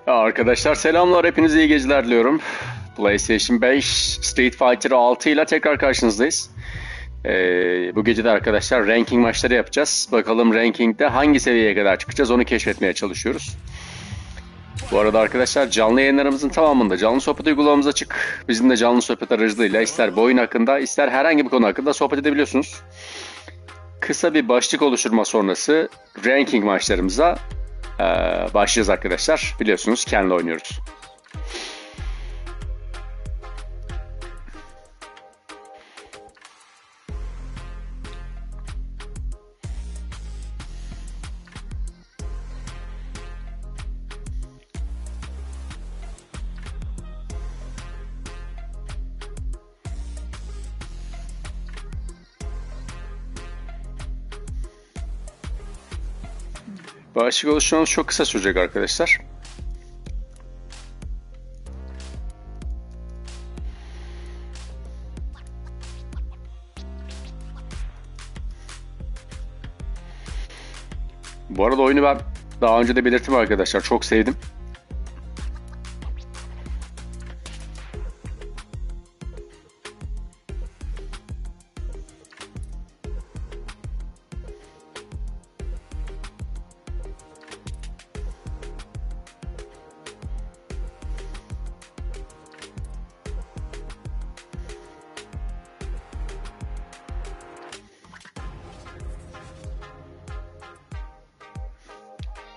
Arkadaşlar selamlar, hepinize iyi geceler diliyorum. PlayStation 5 Street Fighter 6 ile tekrar karşınızdayız. Bu gece de arkadaşlar ranking maçları yapacağız. Bakalım rankingde hangi seviyeye kadar çıkacağız, onu keşfetmeye çalışıyoruz. Bu arada arkadaşlar canlı yayınlarımızın tamamında canlı sohbet uygulamamız açık. Bizim de canlı sohbet aracılığıyla ister bu oyun hakkında ister herhangi bir konu hakkında sohbet edebiliyorsunuz. Kısa bir başlık oluşturma sonrası ranking maçlarımıza başlayacağız arkadaşlar. Biliyorsunuz kendi oynuyoruz. Başlık oluşturmamız çok kısa sürecek arkadaşlar. Bu arada oyunu ben daha önce de belirttim arkadaşlar. Çok sevdim.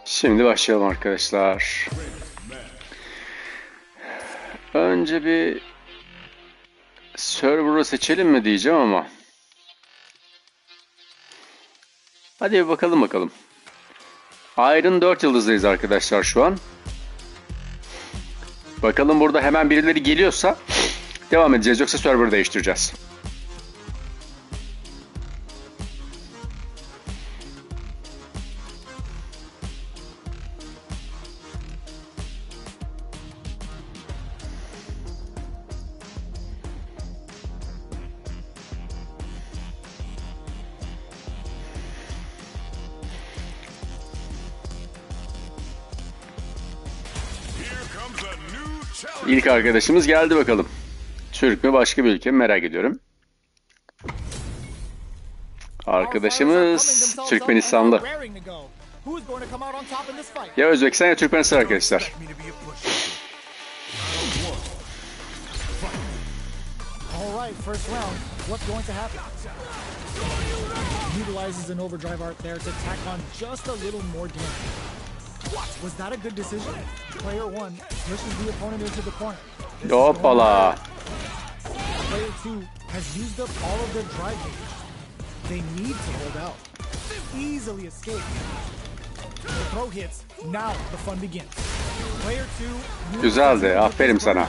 Şimdi başlayalım arkadaşlar. Önce bir server'ı seçelim mi diyeceğim ama. Hadi bir bakalım. Iron 4 yıldızdayız arkadaşlar şu an. Bakalım burada hemen birileri geliyorsa devam edeceğiz, yoksa server'ı değiştireceğiz. İlk arkadaşımız geldi bakalım. Türk mü başka bir ülke mi merak ediyorum. Arkadaşımız Türkmenistanlı. Ya Özbekistan ya Türkmenistan arkadaşlar. Was that a good decision? Player 1 pushes the opponent into the corner. Hoppala. Player 2 has used up all of their drive gauge. They need to hold out. Easily escape. The throw hits. Now the fun begins. Player 2. Güzeldi. Aferin sana.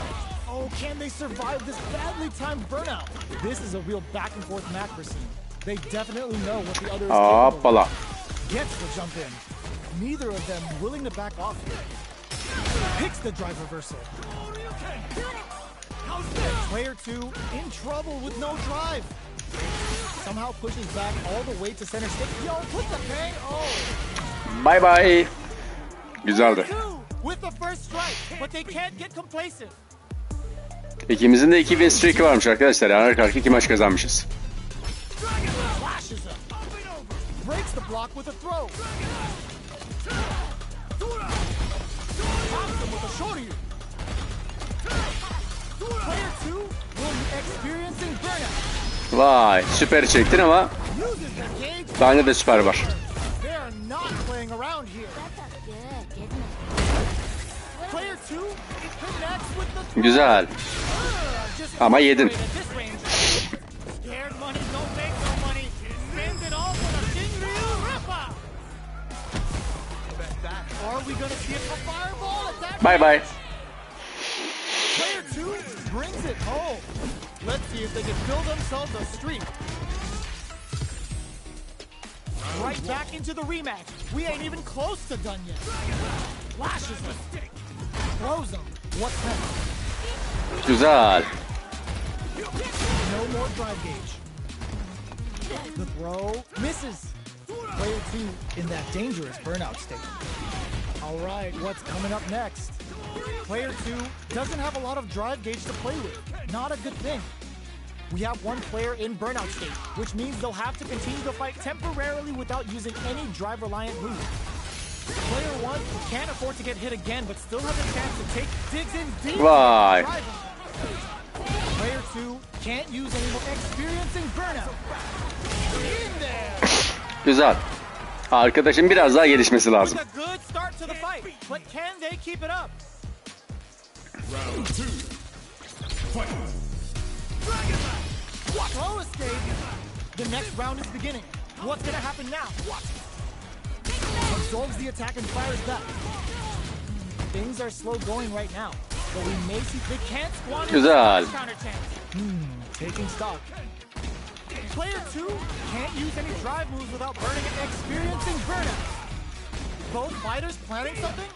Oh, can they survive this badly timed burnout? This is a real back and forth macro scene. They definitely know what the other is capable of. Gets the jump in. Neither of them willing to back off here. Picks the drive reversal. Player 2 in trouble with no drive. Somehow pushes back all the way to center stick. Yo, put the bang. Oh. Bye bye. Güzeldi. With the first strike, but they can't get complacent. İkimizin de 2 win streak'i varmış arkadaşlar. Yani arka arka 2 maç kazanmışız. Breaks the block with a throw. Vay, süper çektin ama bende de süper var. Güzel. Ama yedin. Bye bye. Player 2 brings it home. Let's see if they can build themselves a streak. Right back into the rematch. We ain't even close to done yet. Flashes him. Throws him. What's next? Güzel. No more drive gauge. The throw misses. Player 2 in that dangerous burnout state. All right, what's coming up next? Player 2 doesn't have a lot of drive gauge to play with. Not a good thing. We have one player in burnout state, which means they'll have to continue to fight temporarily without using any drive-reliant moves. Player 1 can't afford to get hit again, but still has a chance to take digs in deep. Vay. Player 2 can't use any more, experiencing burnout. In there. Güzel. Arkadaşın biraz daha gelişmesi lazım. With a good start to the fight, but can they keep it up? Round 2. Fight. Slow escape. The next round is beginning. What's gonna happen now? Absorbs the attack and fires back. Things are slow going right now, but we may see they can't squander Güzel. counter chance. Taking stock. Player 2 can't use any drive moves without burning and experiencing burnout. Both fighters planning something?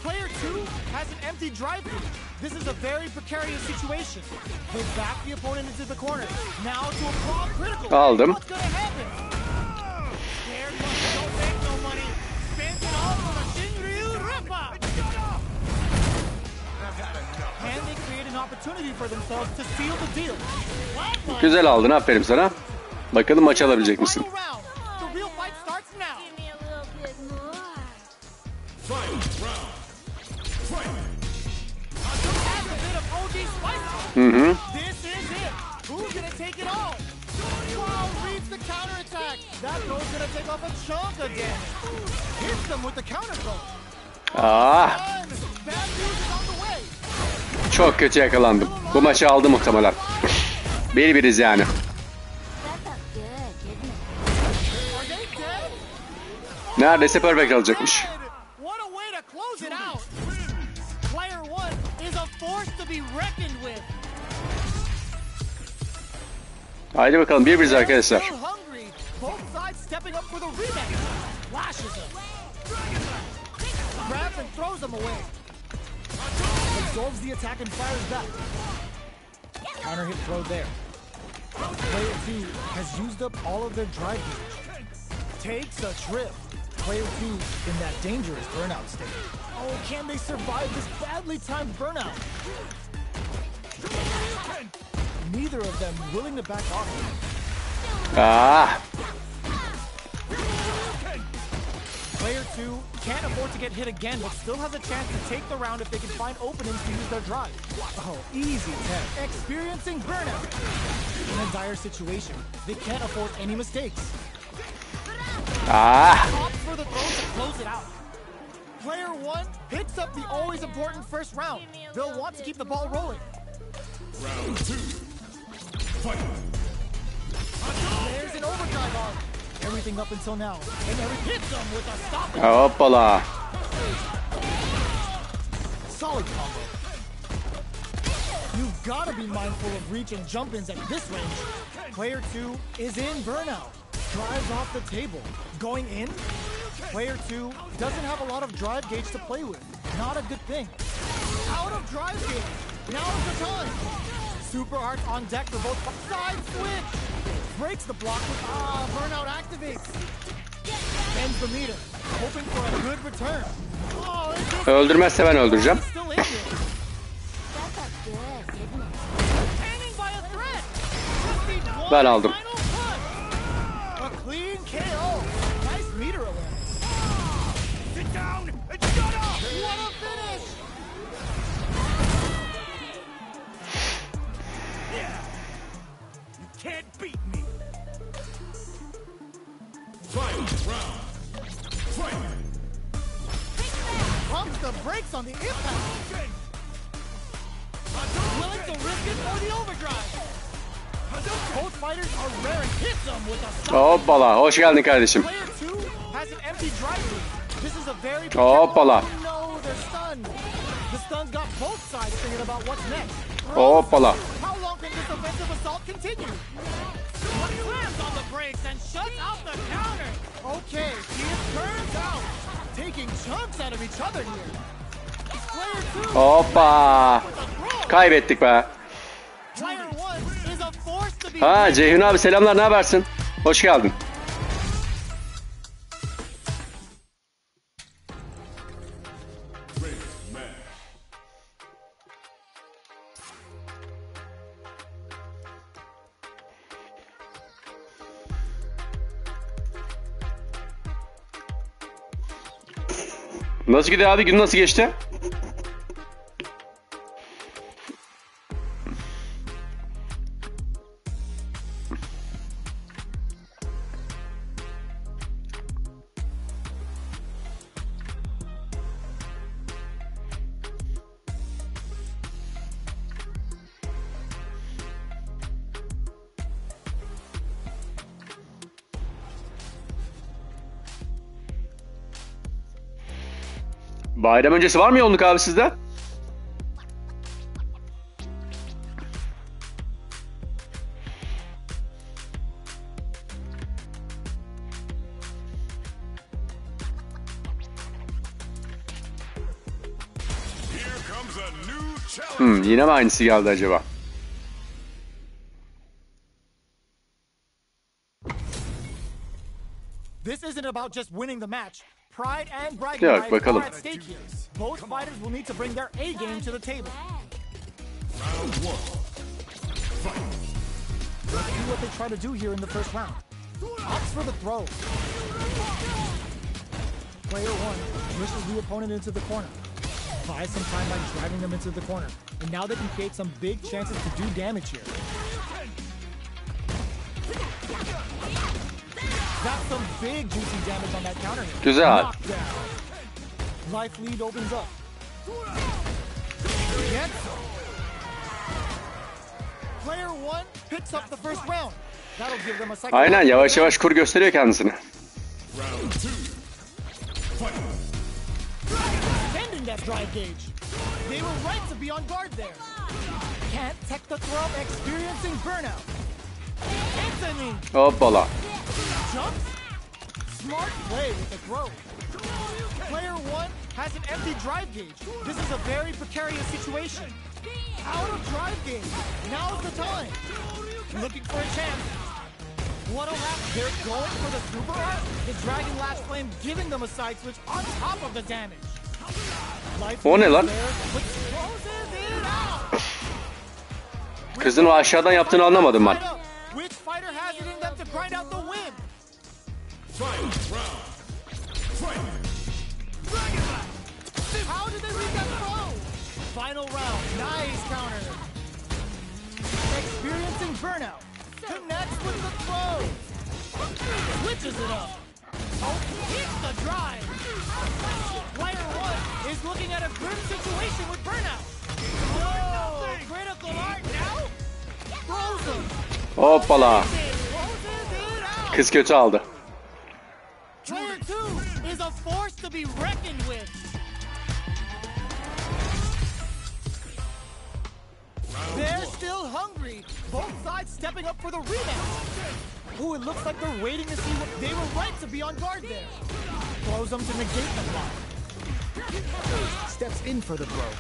Player 2 has an empty drive gauge. This is a very precarious situation. They back the opponent into the corner. Now to a claw critical. Aldım. What's gonna happen? Scared money don't make no money. Spins it all for the Shinryu Rippa. Can they create an opportunity for themselves to seal the deal? Güzel aldın, aferin sana. Bakalım maç alabilecek misin? Final round. The real fight starts now. Fight round. Fight. Adds a bit of OG spice. This is it. Who's gonna take it all? Wow, reads the counterattack. That throw's gonna take off a chunk again. Hits them with the counter throw. Ah, Bad news is on the way. çok kötü yakalandım. Bu maçı aldı muhtemelen. 1-1'iz yani. Are they dead? Neredeyse perfect alacakmış. What a way to close it out. Player 1 is a force to be reckoned with. Haydi bakalım 1-1'iz arkadaşlar. Still hungry. Both sides stepping up for the rematch. Lashes him. Grabs and throws him away. Absorbs the attack and fires back. Counter hit throw there. Player 2 has used up all of their drive gauge. Takes a trip. Player 2 in that dangerous burnout state. Oh, can they survive this badly timed burnout? Neither of them willing to back off. Ah, Player 2 can't afford to get hit again, but still has a chance to take the round if they can find openings to use their drive. Oh, easy 10. Experiencing burnout. In a dire situation, they can't afford any mistakes. ah. Opts for the throw to close it out. Player 1 picks up the always important first round. They'll want to keep the ball rolling. Round 2. Fight. There's an overdrive on. Everything up until now. And Eric hits them with a stop. Hoppala. Solid combo. You've got to be mindful of reach and jump-ins at this range. Player 2 is in burnout. Drives off the table. Going in? Player 2 doesn't have a lot of drive gauge to play with. Not a good thing. Out of drive gauge. Now is the time. Super arts on deck for both. Side switch. Breaks the block with burnout activates. Bends the meter. Hoping for a good return. Oh, is this Öldürmezse ben öldüreceğim. still in here? Hanging by a thread. Just needs one Ben aldım. final punch. A clean KO. Nice meter awareness. Sit down and shut up. What a finish. You can't beat me. Fight round. Fight. Pumps the brakes on the impact. Willing to risk it for the overdrive. Both fighters are raring. Hits them with a strong. Hoppala. Hoş geldin kardeşim. Player 2 has an empty drive loop. This is a very Hoppala. No, they're stunned. The stun's got both sides thinking about what's next. Hoppala. How long can this offensive assault continue? One slams on the brakes and shuts out the counter. Okay, he turns out, taking chunks out of each other here. Player 2 Hoppa. with a throw. Kaybettik be. Player 1 is a force to be. Ha Ceyhun abi selamlar, ne habersin? Hoş geldin. Nasıl gidiyor abi? Gün nasıl geçti? Bayram öncesi var mı yoğunluk abi sizde? Yine mi aynısı geldi acaba? This isn't about just winning the match. Pride and bragging Yok, rights bakalım. are at stake here. Both fighters will need to bring their A game to the table. Round one. Let's see what they try to do here in the first round. Opts for the throw. Player one pushes the opponent into the corner. Buys some time by driving them into the corner. And now they can create some big chances to do damage here. That's some big juicy damage on that counter hit. Güzel. Knockdown. Life lead opens up. Yes. Player one picks up the first round. That'll give them a second. Aynen, yavaş yavaş kur gösteriyor kendisini. Round two. Fight. Extending that drive gauge. They were right to be on guard there. Can't tech the throw, experiencing burnout. Anthony Hoppala. jumps. Smart play with the throw. Player one has an empty drive gauge. This is a very precarious situation. Out of drive gauge. Now's the time. Looking for a chance. What'll happen? They're going for the super art. The Dragon Lash Flame giving them a side switch on top of the damage. Life O ne lan? there, but closes it out. Kızın o aşağıdan yaptığını anlamadım ben. Which fighter has it in them to grind out the win? Fight. Round. Fight. How did they read that throw? Final round. Nice counter. Experiencing burnout. Connects with the throw. Switches it up. Oh, hits the drive. Player one is looking at a grim situation with burnout. Oh, critical art now? Throws him. Hoppala. Closes it out. Kız kötü aldı. Player two is a force to be reckoned with. They're still hungry. Both sides stepping up for the rematch. Ooh, it looks like they're waiting to see what they were right to be on guard there. Throws them to negate the block. Steps in for the throw.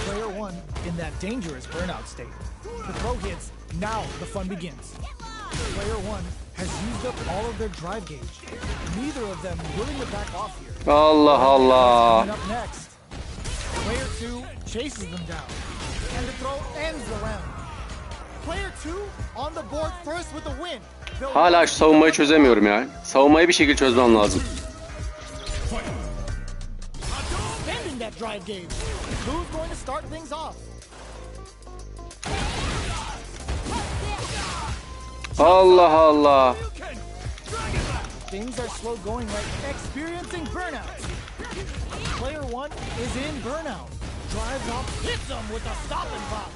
Player one in that dangerous burnout state. The throw hits. Now the fun begins. Player one has used up all of their drive gauge. Neither of them willing to back off here. Allah Allah. Coming up next. Player two chases them down, and the throw ends the round. Player two on the board first with the win. Hala şu savunmayı çözemiyorum ya. Savunmayı bir şekilde çözmem lazım. Extending that drive gauge. Who's going to start things off? Allah Allah. Things are slow going right. Experiencing burnout. Player one is in burnout. Drives off, hits him with a stop and pop.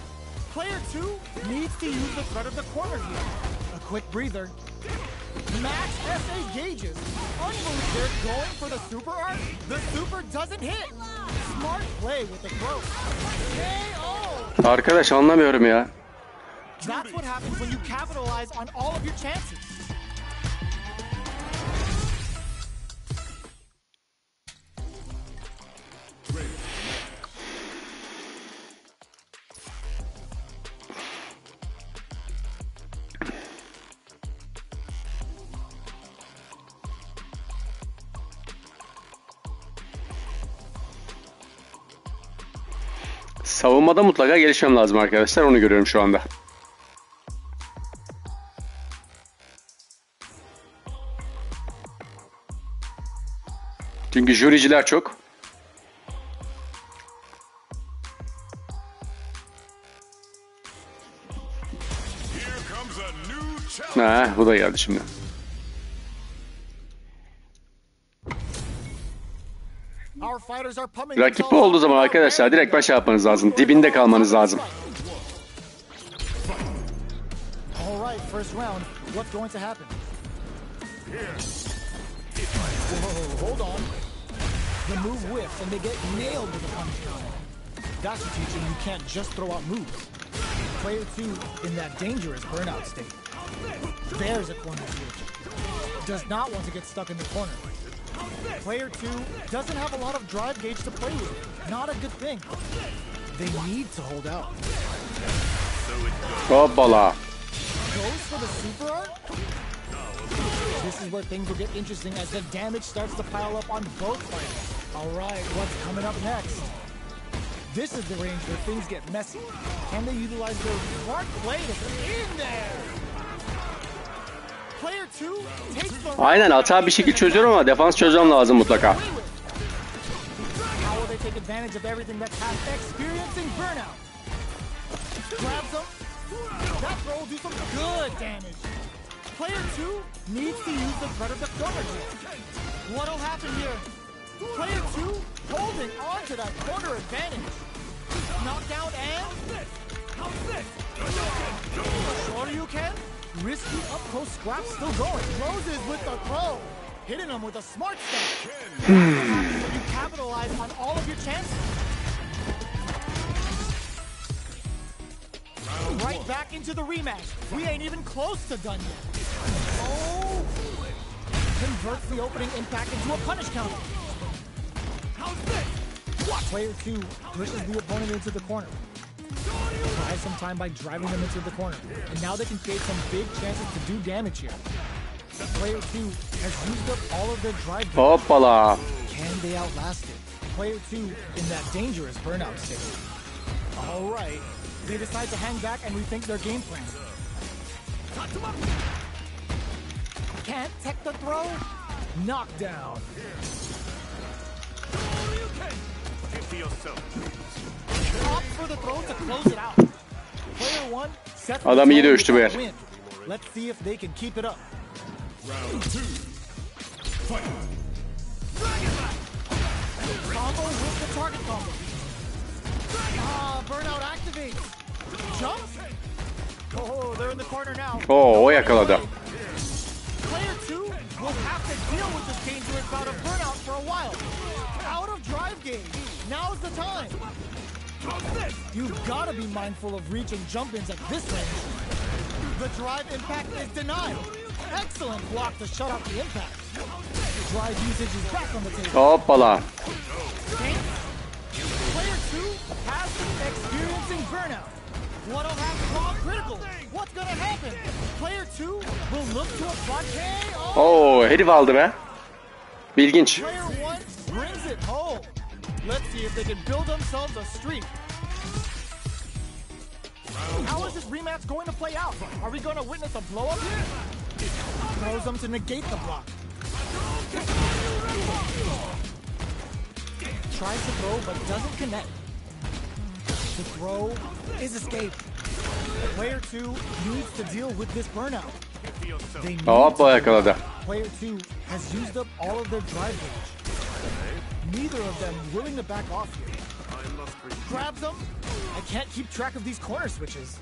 Player two needs to use the threat of the corner here. A quick breather. Max SA gauges. Unbelievable. They're going for the super art. The super doesn't hit. Smart play with the throw. KO. Arkadaş anlamıyorum ya. That's what happens when you capitalize on all of your chances. Savunmada mutlaka gelişmem lazım arkadaşlar. Onu görüyorum şu anda. Çünkü jüriciler çok. Bu da geldi şimdi. Rakip olduğu zaman arkadaşlar direkt başa yapmanız lazım. Dibinde kalmanız lazım. Player 2 in that dangerous burnout state. There's a corner switch. Does not want to get stuck in the corner. Player 2 doesn't have a lot of drive gauge to play with. Not a good thing. They need to hold out. Hoppala. Goes for the super art? This is where things will get interesting as the damage starts to pile up on both fighters. Alright, what's coming up next? This is the range where things get messy. Can they utilize their smart play to get in there? Player 2 takes the Aynen, hata bir şekilde çözüyorum ama defans çözmem lazım mutlaka. How will they take advantage of everything that's experiencing burnout? Grabs them. That throw will do some good damage. Player 2 needs to use the threat of the corner here. What'll happen here? Player 2 holding on to that corner advantage. Knockdown and... Sure you can. Risky up-close scrap still going. Closes with the throw. Hitting him with a smart step. You capitalize on all of your chances. Right back into the rematch. We ain't even close to done yet. Oh! Converts the opening impact into a punish counter. Player 2 pushes the opponent into the corner. Buys some time by driving them into the corner. And now they can create some big chances to do damage here. Player 2 has used up all of their drive. Hoppala. Can they outlast it? Player 2 in that dangerous burnout state. Alright. They decide to hang back and rethink their game plan. Can't tech the throw? Knockdown. Opt for the throw to close it out. Player 1 sets the Adam iyi dövüştü bu tone yer. with that win. Let's see if they can keep it up. Round 2. Fight. Combo with the target combo. Burnout activates. Jump. Oh, they're in the corner now. O yakaladı. Player 2 will have to deal with this dangerous bout of burnout for a while. Out of drive gauge. Now's the time. You've got to be mindful of reach and jump-ins at this range. The drive impact is denied. Excellent block to shut out the impact. Drive usage is back on the table. Hoppala. Player 2 has been experiencing burnout. What'll happen? Wrong critical. What's gonna happen? Player 2 will look to apply KO. Herif aldı be. İlginç. Player 1 brings it home. Let's see if they can build themselves a streak. How is this rematch going to play out? Are we going to witness a blow up here? Throws them to negate the block. Tries to throw but doesn't connect. The throw is escaped. Player 2 needs to deal with this burnout. They need Hoppa yakaladı. Player 2 has used up all of their drive gauge. Neither of them willing to back off here. Grabs them. I can't keep track of these corner switches.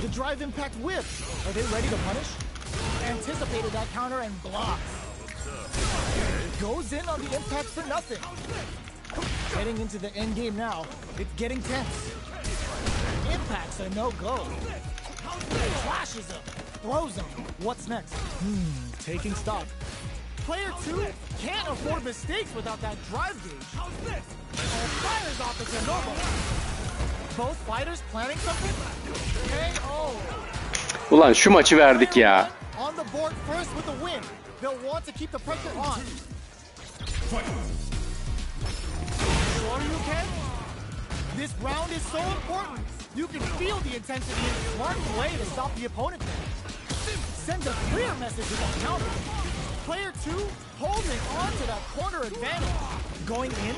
The drive impact whip. Are they ready to punish? Anticipated that counter and blocks. Goes in on the impact for nothing. Heading into the end game now. It's getting tense. Impacts are no-go. Flashes them. Throws them. What's next? Taking stock. Player 2 can't afford mistakes without that drive gauge. Fires off the normal. Both fighters planning something? KO. Ulan şu maçı verdik ya. On the board first with the win. They'll want to keep the pressure on. Sure you can? This round is so important. You can feel the intensity and smart way to stop the opponent there. sends a clear message with a counter. Player 2 holding on to that corner advantage. Going in,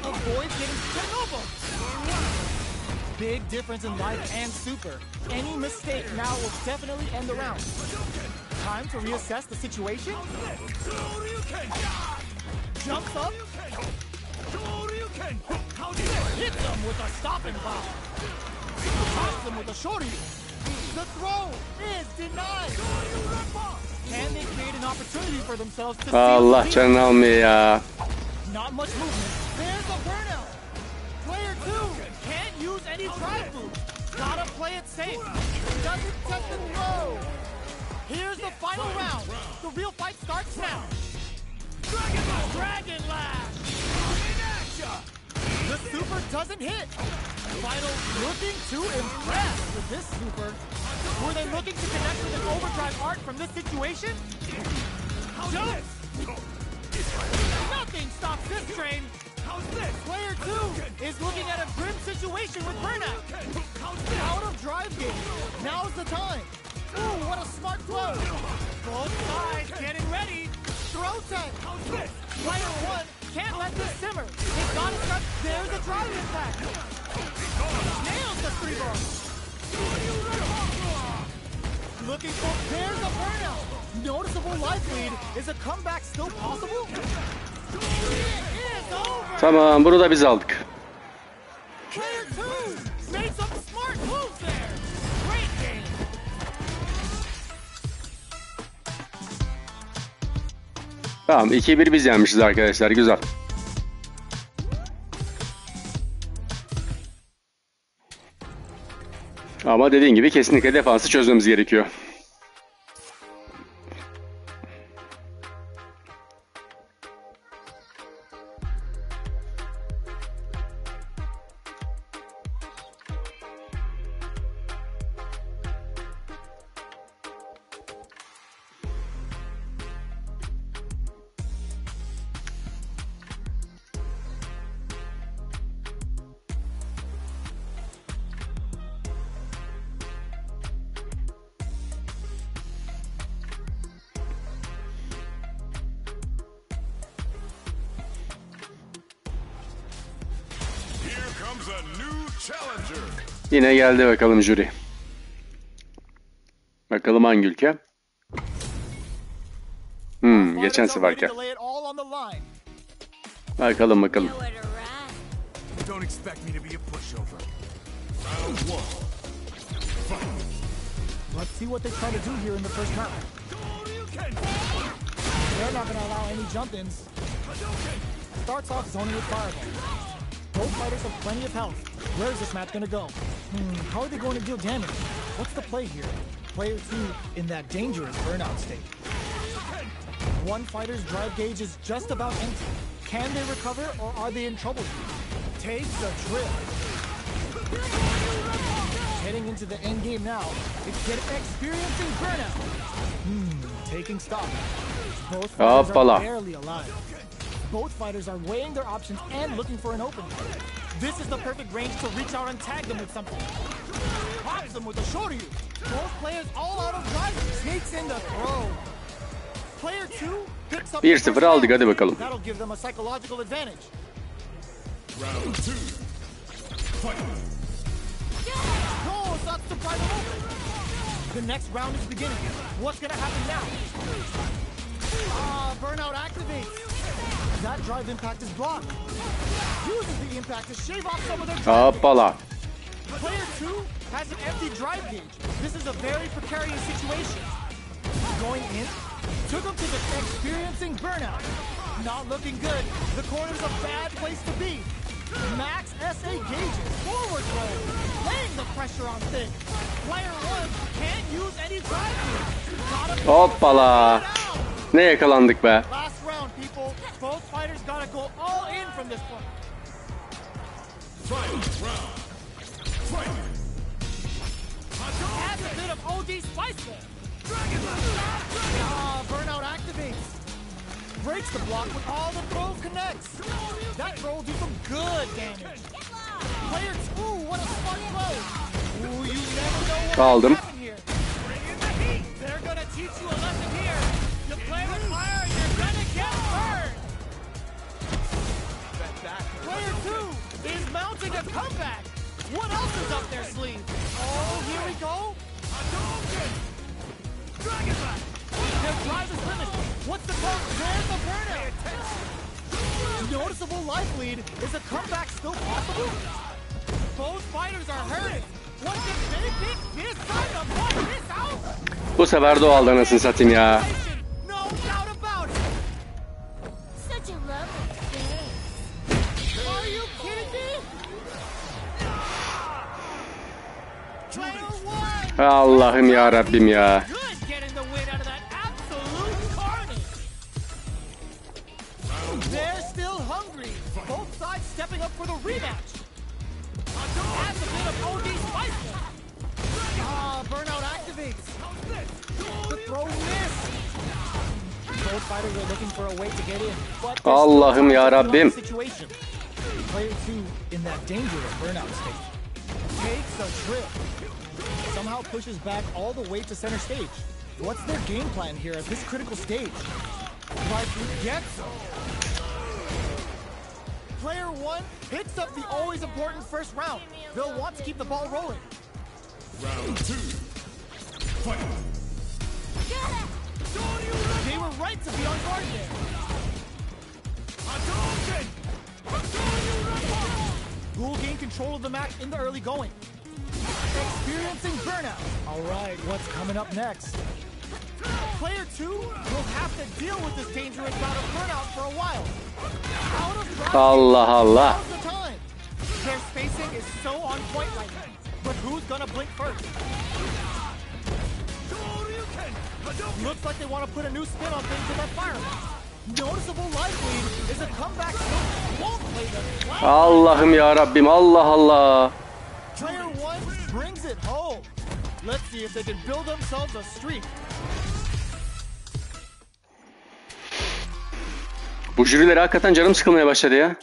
avoid getting spin over. Big difference in life and super. Any mistake now will definitely end the round. Time to reassess the situation. Jumps up. Hits them with a stopping block. Tops them with a shorty. The throw is denied. Can they create an opportunity for themselves to Allah canını almıyor ya. Not much movement. There's a burnout. Player 2 can't use any drive moves. Gotta play it safe. Doesn't set the throw. Here's the final round. The real fight starts now. Dragon Lash. In action. The super doesn't hit. Final looking to impress with this super. Were they looking to connect with an overdrive art from this situation? Jumps. Nothing stops this train. Player 2 is looking at a grim situation with burnout. Out of drive game. Now's the time. Ooh, what a smart throw. Both sides getting ready. Throw tag. Player 1 can't let this simmer. He's got to start. There's a drive impact. Nails the 3-bar. Looking for, there's a burnout. Noticeable life lead. Is a comeback still possible? It is over. Tamam, bunu da biz aldık. Player 2 made some smart moves there. Great game. Tamam, 2-1 biz yenmişiz arkadaşlar. Güzel. Ama dediğin gibi kesinlikle defansı çözmemiz gerekiyor. Yine geldi bakalım jüri. Bakalım hangi ülke? Geçen seferki. Bakalım. Don't expect me to be a pushover. Let's see what they try to do here in the first round. They're not going to allow any jump-ins. Starts off zoning with fireball. Both fighters have plenty of health. Where is this match going to go? How are they going to deal damage? What's the play here? Player 2 in that dangerous burnout state. One fighter's drive gauge is just about empty. Can they recover or are they in trouble here? Takes a trip. Heading into the end game now. It's experiencing burnout. Taking stock. Both fighters are barely alive. Both fighters are weighing their options and looking for an opening. This is the perfect range to reach out and tag them with something. Pops them with a shorty. Both players all out of drive. Sneaks in the throw. Player 2 picks up 1-0 aldık, hadi bakalım. That'll give them a psychological advantage. Round 2. Fight. No, it's not to pry them open. The next round is beginning. What's gonna happen now? Burnout activates. That drive impact is blocked. Uses the impact to shave off some of their drive. Hoppala. Player 2 has an empty drive gauge. This is a very precarious situation. Going in, took him to the experiencing burnout. Not looking good. The corner's a bad place to be. Max SA gauges. Forward throw. Laying the pressure on thick. Player 1 can't use any drive gauge. Hoppala. Ne yakalandık be. Last round, people. Both fighters gotta go all in from this point. Final round. Fight. Adds a bit of OD spice there. Burnout activates. Breaks the block when all the throws connects. That throw will do some good damage. Player 2, what a smart throw. Ooh, you never know what will happen here. Bring in the heat. They're gonna teach you a lesson here. You play with fire, you're gonna get burned. Player 2 is mounting a comeback. What else is up their sleeve? Oh, here we go. Their drive is limited. What's the call? There's the burnout. Noticeable life lead. Is a comeback still possible? Both fighters are hurt. What if they pick this side to fight this out? Bu sefer doğaldı anasını satayım ya. No doubt about it. Such a lovely face. Are you kidding me? Player 1. Allah'ım ya Rabbim ya. Good getting the win out of that absolute carnage. They're still hungry. Both sides stepping up for the rematch. Adds a bit of OD spice. Burnout activates. The throw missed. Both fighters are looking for a way to get in. But Allah'ım ya Rabbim. Situation. Player 2 in that dangerous burnout state takes a trip. Somehow pushes back all the way to center stage. What's their game plan here at this critical stage? Like who gets them? Player 1 picks up the always important first round. They'll want to keep the ball rolling. Round 2. Fight. They were right to be on guard there. Ghoul gained control of the match in the early going. Experiencing burnout. All right, what's coming up next? Player 2 will have to deal with this dangerous bout of burnout for a while. Out of drive, Allah Allah. now's the time. Their spacing is so on point right now. But who's gonna blink first? Looks like they want to put a new spin on things in that fire. Noticeable life lead is a comeback. Won't play them. Allah'ım ya Rabbim. Allah Allah. Player 1 brings it home. Let's see if they can build themselves a streak. Bu jürilere hakikaten canım sıkılmaya başladı ya.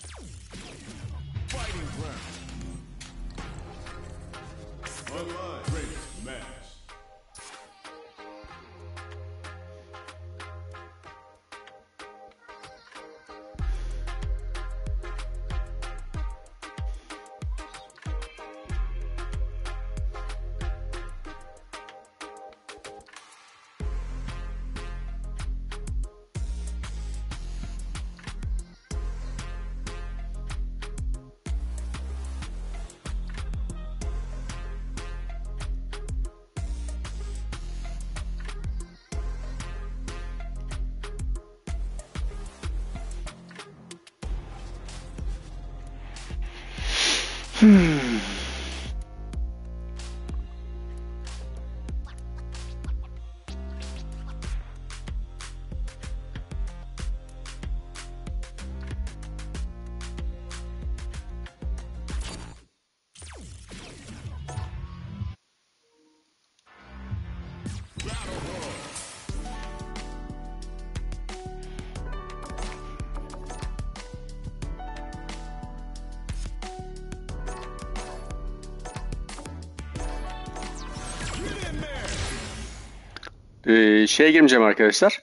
Şeye girmeyeceğim arkadaşlar.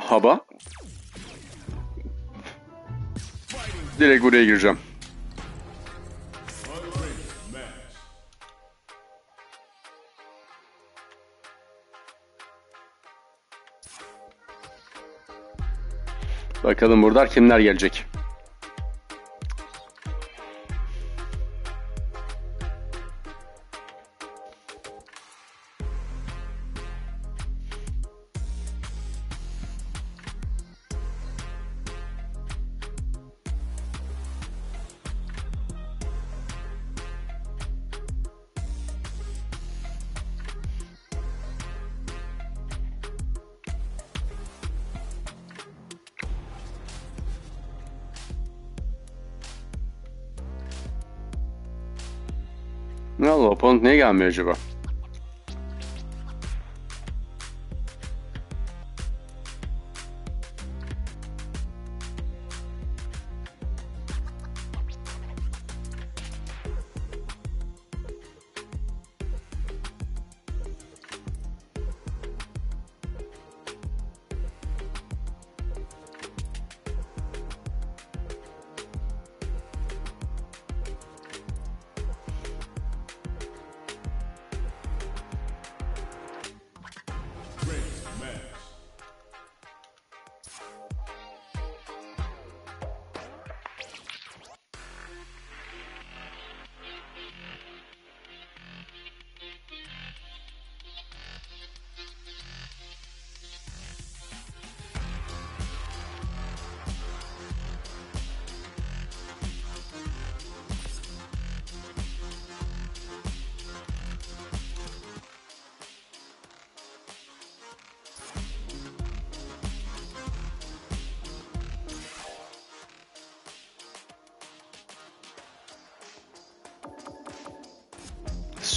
Hub'a. Direkt buraya gireceğim. Bakalım burada kimler gelecek. Ne oldu? Opponent niye gelmiyor acaba?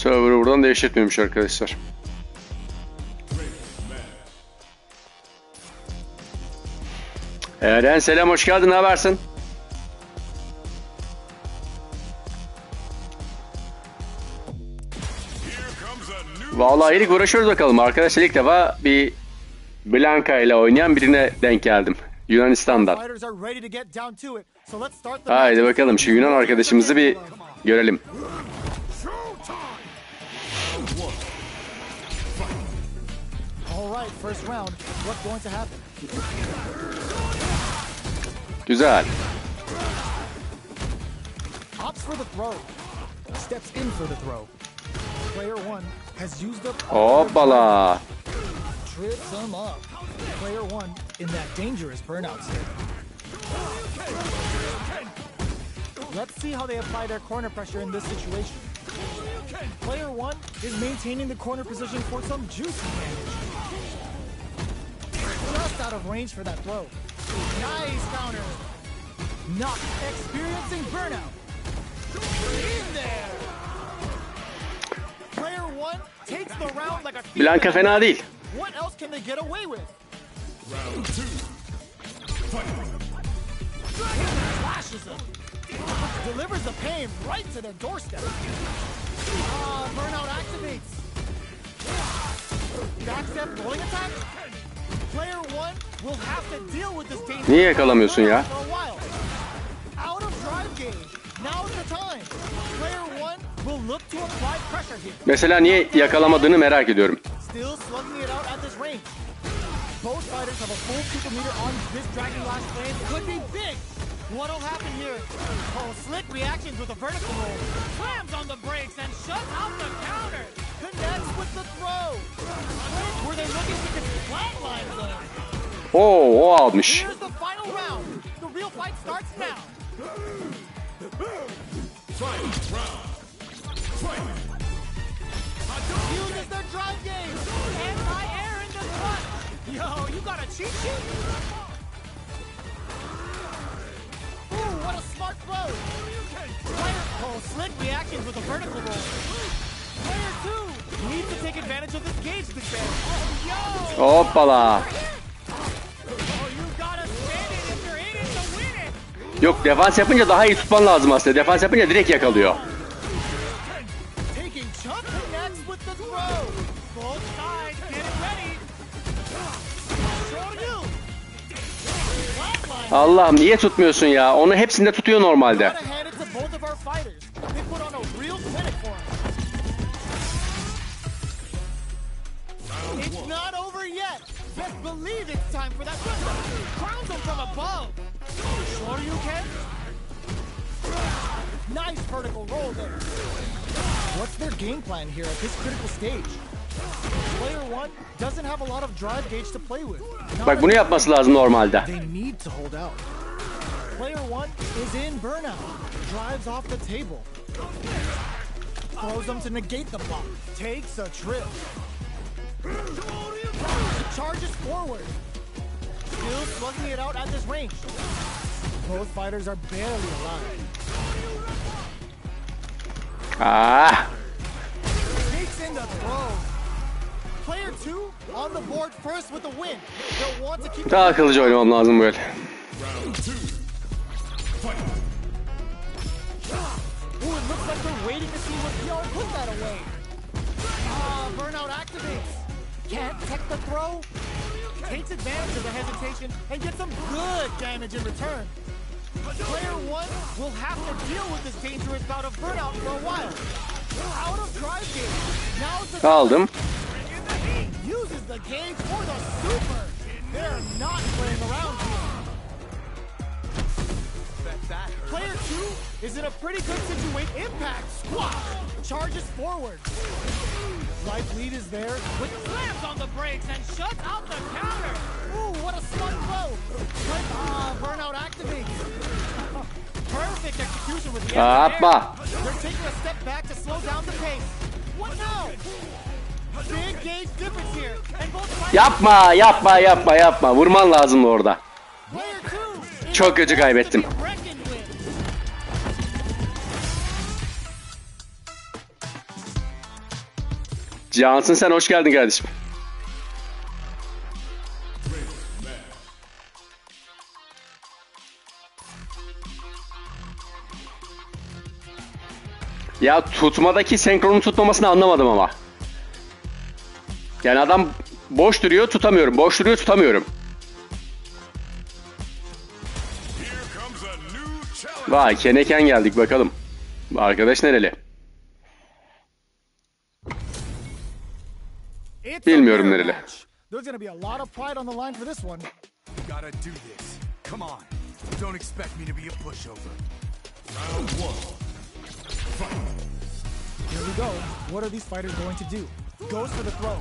Server'ı buradan değiştirmemiş arkadaşlar. Eren selam, hoş geldin, ne habersin? Vallahi ilk uğraşıyoruz bakalım arkadaşlar, ilk defa bir Blanka ile oynayan birine denk geldim. Yunanistan'dan. Haydi bakalım şu Yunan arkadaşımızı bir görelim. Güzel. Hoppala. Trips him up. Player one in that dangerous burnout state. Let's see how they apply their corner pressure in this situation. Player one is maintaining the corner position for some juicy damage. Just out of range for that throw. Nice counter. Not experiencing burnout. In there. Player one takes the round like a Blanka fena değil. What else can they get away with? Round two. Fight. Flashes them. Delivers the pain right to their doorstep. Burnout activates. Backstep rolling attack. Player one will have to deal with this danger. Niye yakalamıyorsun ya? Out of drive gauge. Now's the time. Player one will look to apply pressure here. Mesela niye yakalamadığını merak ediyorum. Still slugging it out at this range. Both fighters have a full 2 meter on this Dragon Lash flame. Could be big. What'll happen here? Oh, slick reactions with a vertical roll. Slams on the brakes and shuts out the counter. Connects with the throw. Were they looking to get flatline though? O almış. Here's the final round. The real fight starts now. Fight round. Fight. Uses their drive gauge. Anti-air in the front. Yo, you got a cheat sheet? Ooh, what a smart throw. Player, slick reactions with a vertical roll. Player two needs to take advantage of this gauge disadvantage. Oh, yo. Hoppala. Oh, you gotta stand it if you're in it to win it. Yok, defans yapınca daha iyi tutman lazım aslında. Defans yapınca direkt yakalıyor. Allah'ım niye tutmuyorsun ya? Onu hepsinde tutuyor normalde. What's their game plan here at this critical stage? Player one doesn't have a lot of drive gauge to play with. Bak bunu yapması lazım normalde. They need to hold out. Player one is in burnout. Drives off the table. Throws them to negate the block. Takes a trip. Charges forward. Still slugging it out at this range. Both fighters are barely alive. Takes in the throw. Player 2 on the board first with the win. They'll want to keep. Daha akıllıca oynamam lazım böyle. Round 2. Fight. Ooh, it looks like they're waiting to see what PR put that away. Burnout activates. Can't tech the throw. Takes advantage of the hesitation and gets some good damage in return. Player 1 will have to deal with this dangerous bout of burnout for a while. Out of drive gauge. Now it's the Aldım. uses the gauge for the super. They're not playing around here. Player 2 is in a pretty good situation. Impact squat. Charges forward. Life lead is there with slams on the brakes and shuts out the counter. Ooh, what a smart throw. Burnout activates. Perfect execution with the Yapma. They're taking a step back to slow down the pace. What now? Big gauge difference here. And both Yapma. Vurman lazım orada. Çok kötü kaybettim. Cansın, sen hoş geldin kardeşim. Ya tutmadaki senkronu tutmamasını anlamadım ama. Yani adam boş duruyor, tutamıyorum. Boş duruyor, tutamıyorum. Vay, Keneken geldik bakalım. Arkadaş nereli? Bilmiyorum nereli. There's gonna be a lot of pride on the line for this one. Gotta do this. Come on. Don't expect me to be a pushover. Round one. Here we go. What are these fighters going to do? Goes for the throw.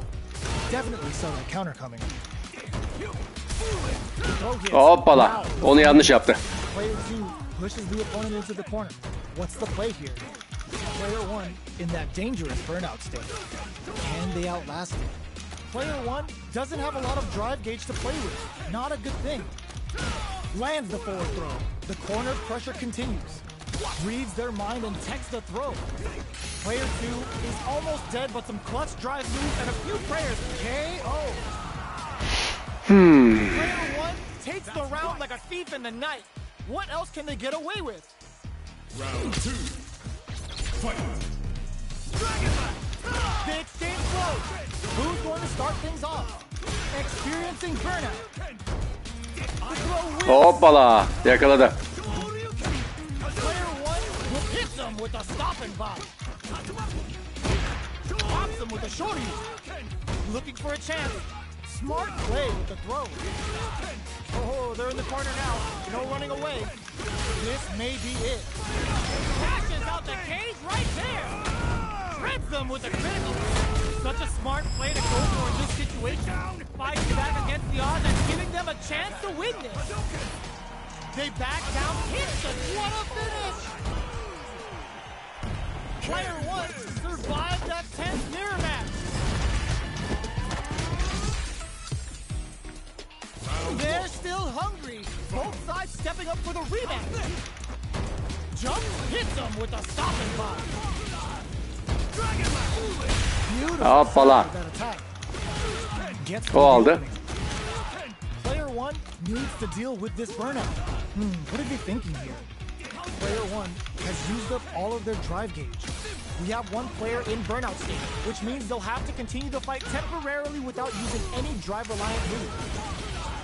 Definitely saw that counter coming. Hoppala. Onu yanlış yaptı. Player 2 pushes the opponent into the corner. What's the play here? Player 1 in that dangerous burnout state. Can they outlast it? Player 1 doesn't have a lot of drive gauge to play with. Not a good thing. Lands the forward throw. The corner pressure continues. Reads their mind and takes the throw. Player 2 is almost dead, but some clutch drive moves and a few prayers KO. Player 1 takes the round like a thief in the night. What else can they get away with? Round 2. Fight. They exchange blows. Who's going to start things off? Experiencing burnout. Hoppala. Yakaladı. Player 1 will hit them with a stopping bomb. Pops them with a shorty. Looking for a chance. Smart play with the throw. Oh, they're in the corner now. No running away. This may be it. Crashes out the cage right there. Shreds them with a critical. Such a smart play to go for in this situation. Fighting back against the odds and giving them a chance to win this. They back down instant. What a finish! Player 1 survived that tense mirror match. They're still hungry. Both sides stepping up for the rematch. Jump hits them with a stopping bomb. Hoppala. O aldı. Player 1 needs to deal with this burnout. What are they thinking here? Player 1 has used up all of their drive gauge. We have one player in burnout state, which means they'll have to continue the fight temporarily without using any drive-reliant moves.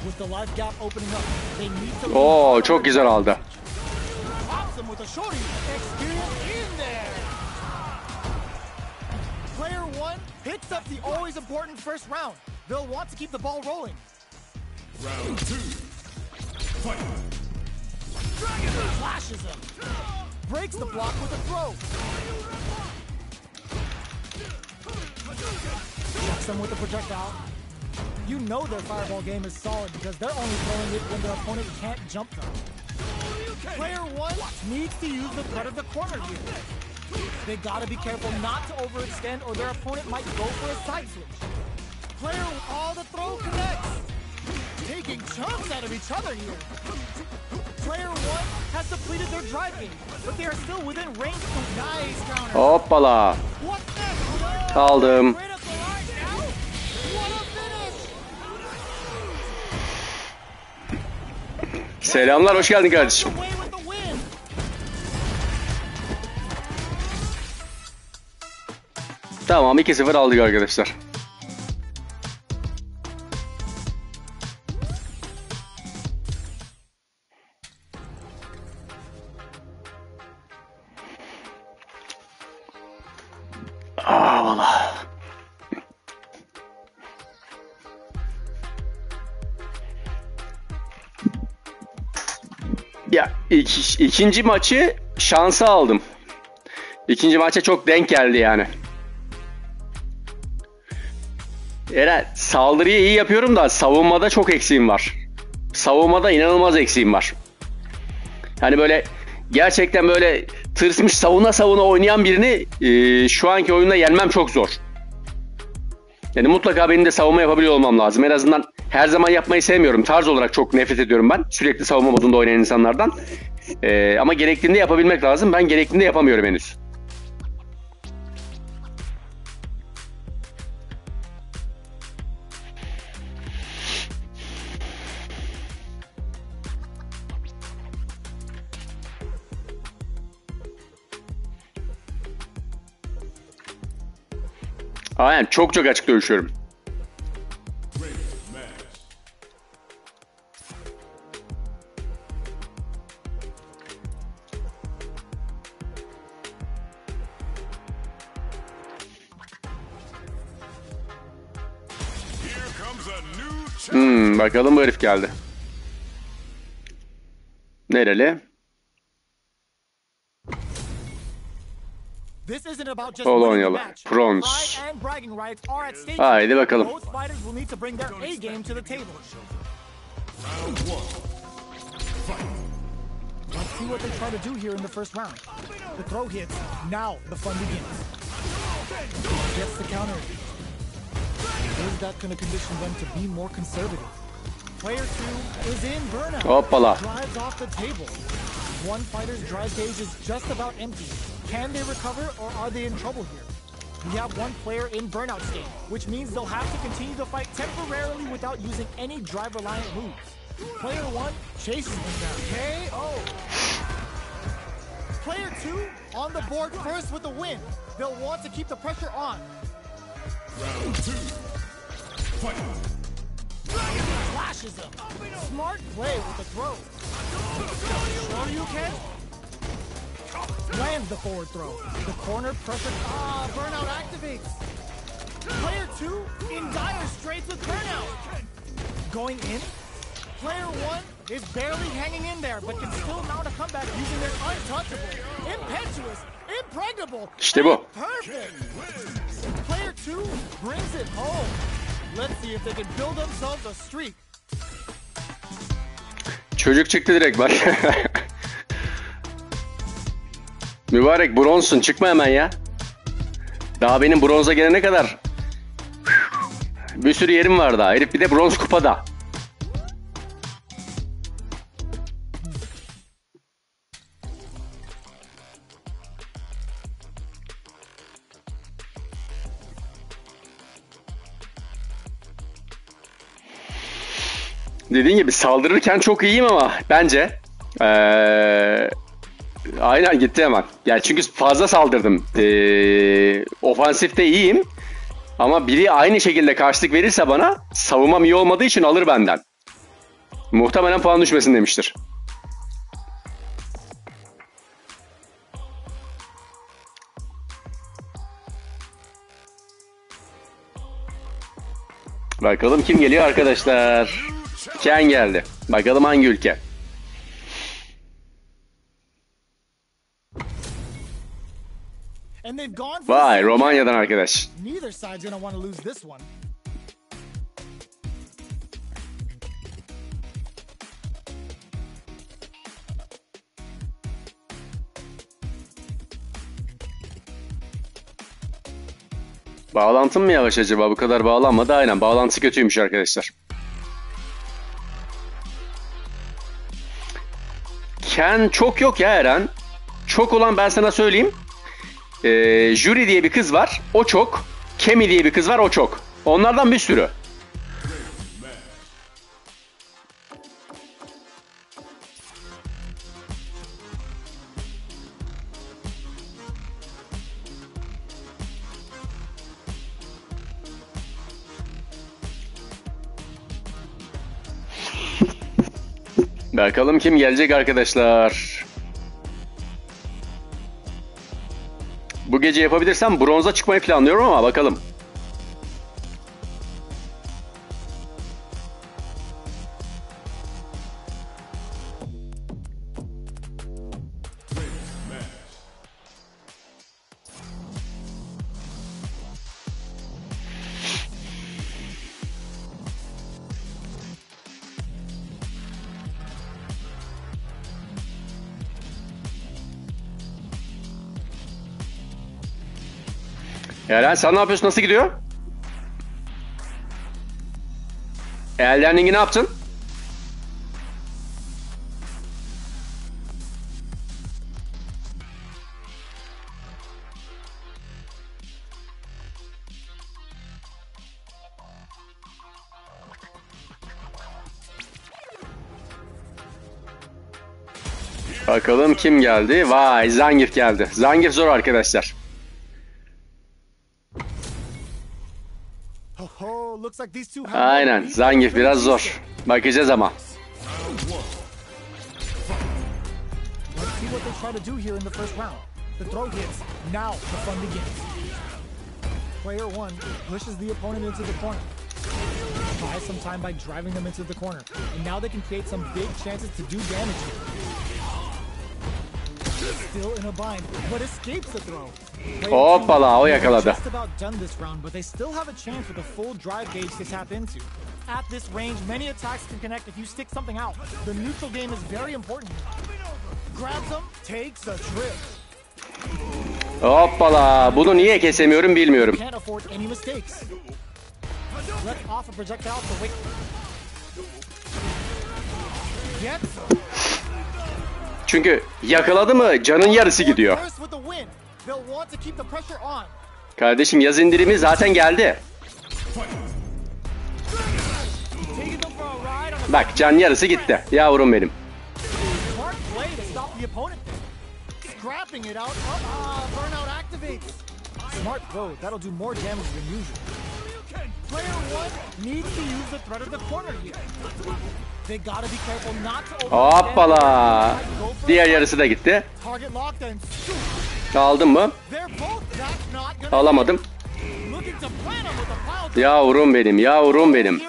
With the life gap opening up, they need to... Oo, çok güzel aldı. Pops them with a shorty. Experience in there. Player 1 picks up the always important first round. They'll want to keep the ball rolling. Round 2. Fight. Flashes him. Breaks the block with a throw. Checks them with a projectile. You know their fireball game is solid because they're only throwing it when their opponent can't jump them. Player 1 needs to use the threat of the corner here. They gotta be careful not to overextend or their opponent might go for a side switch. Player, the throw connects. Taking chunks out of each other here. Player 1 has depleted their drive game, but they are still within range to nice counter. Hoppala. What the? Aldım. Right up the line now. What a finish! Selamlar, hoş geldin kardeşim. Away with the win. Tamam, 2-0 aldık arkadaşlar. Valla. Ya ikinci maçı şansa aldım. İkinci maça çok denk geldi yani. Saldırıyı iyi yapıyorum da savunmada çok eksiğim var. Savunmada inanılmaz eksiğim var. Hani böyle gerçekten böyle tırsmış savuna oynayan birini şu anki oyunda yenmem çok zor. Yani mutlaka benim de savunma yapabiliyor olmam lazım. En azından her zaman yapmayı sevmiyorum. Tarz olarak çok nefret ediyorum ben. Sürekli savunma modunda oynayan insanlardan. Ama gerektiğinde yapabilmek lazım. Ben gerektiğinde yapamıyorum henüz. Aynen, çok açık dövüşüyorum. Bakalım bu herif geldi. Nereli? Polonyalı. Bronza. Haydi bakalım. Let's see what they try to do here in the first round. The throw hits. Now the fun begins. Gets the counter. Is that going to condition them to be more conservative? Player 2 is in burnout. Hoppala. Drives off the table. One fighter's drive gauge is just about empty. Can they recover, or are they in trouble here? We have one player in burnout state, which means they'll have to continue to fight temporarily without using any drive-reliant moves. Player 1 chases them down. KO. Player 2 on the board first with the win. They'll want to keep the pressure on. Round 2. Fight. Flashes him. Smart play with the throw. Sure you can. Lands the forward throw. The corner pressure. Burnout activates. Player 2 in dire straits with burnout. Going in. Player 1 is barely hanging in there, but can still mount a comeback using their untouchable, impetuous, impregnable. İşte bu. Perfect. Player 2 brings it home. Let's see if they can build themselves a streak. Çocuk çıktı direkt bak. Mübarek bronzsun, çıkma hemen ya. Daha benim bronza gelene kadar bir sürü yerim var daha. Herif bir de bronz kupada. Dediğin gibi saldırırken çok iyiyim ama bence aynen gitti hemen. Yani çünkü fazla saldırdım. Ofansifte iyiyim ama biri aynı şekilde karşılık verirse bana savunmam iyi olmadığı için alır benden. Muhtemelen puan düşmesin demiştir. Bakalım kim geliyor arkadaşlar. Ken geldi. Bakalım hangi ülke. Vay, Romanya'dan arkadaş. Bağlantım mı yavaş acaba? Bu kadar bağlanmadı. Aynen, bağlantısı kötüymüş arkadaşlar. Ken çok yok ya Eren. Çok olan ben sana söyleyeyim. Jüri diye bir kız var. O çok. Kemi diye bir kız var. O çok. Onlardan bir sürü. Bakalım kim gelecek arkadaşlar. Bu gece yapabilirsem bronza çıkmayı planlıyorum ama bakalım. Eren sen ne yapıyorsun? Nasıl gidiyor? Elden Ring'i ne yaptın? Bakalım kim geldi? Vay, Zangief geldi. Zangief zor arkadaşlar. Aynen. Zangief biraz zor. Bakacağız ama. What they try to do here in the first round. The throw hits. Now the fun begins. Player one pushes the opponent into the corner. Buys some time by driving them into the corner. And now they can create some big chances to do damage here. Still in a bind, but escapes the throw. Hoppala, o yakaladı. Just about done this round, but they still have a chance with a full drive gauge to tap into. At this range, many attacks can connect if you stick something out. The neutral game is very important. Grabs him, takes a trip. Hoppala, bunu niye kesemiyorum bilmiyorum. Can't afford any mistakes. Let off a projectile to wait. Gets. Çünkü yakaladı mı canın yarısı gidiyor. Kardeşim yaz indirimi zaten geldi. Bak can yarısı gitti. Yavrum benim. Hoppala. Diğer yarısı da gitti. Aldın mı? Alamadım. Yavrum benim, yavrum benim.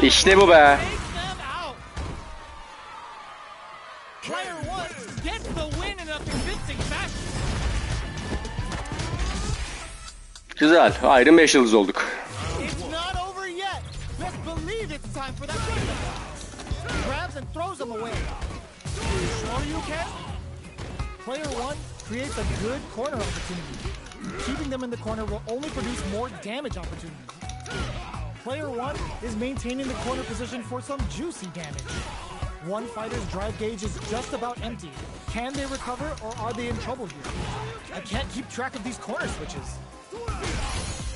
İşte bu be. Güzel. Iron 5 yıldız olduk. Player one creates a good corner opportunity. Keeping them in the corner will only produce more damage opportunities. Player one is maintaining the corner position for some juicy damage. One fighter's drive gauge is just about empty. Can they recover or are they in trouble here? I can't keep track of these corner switches.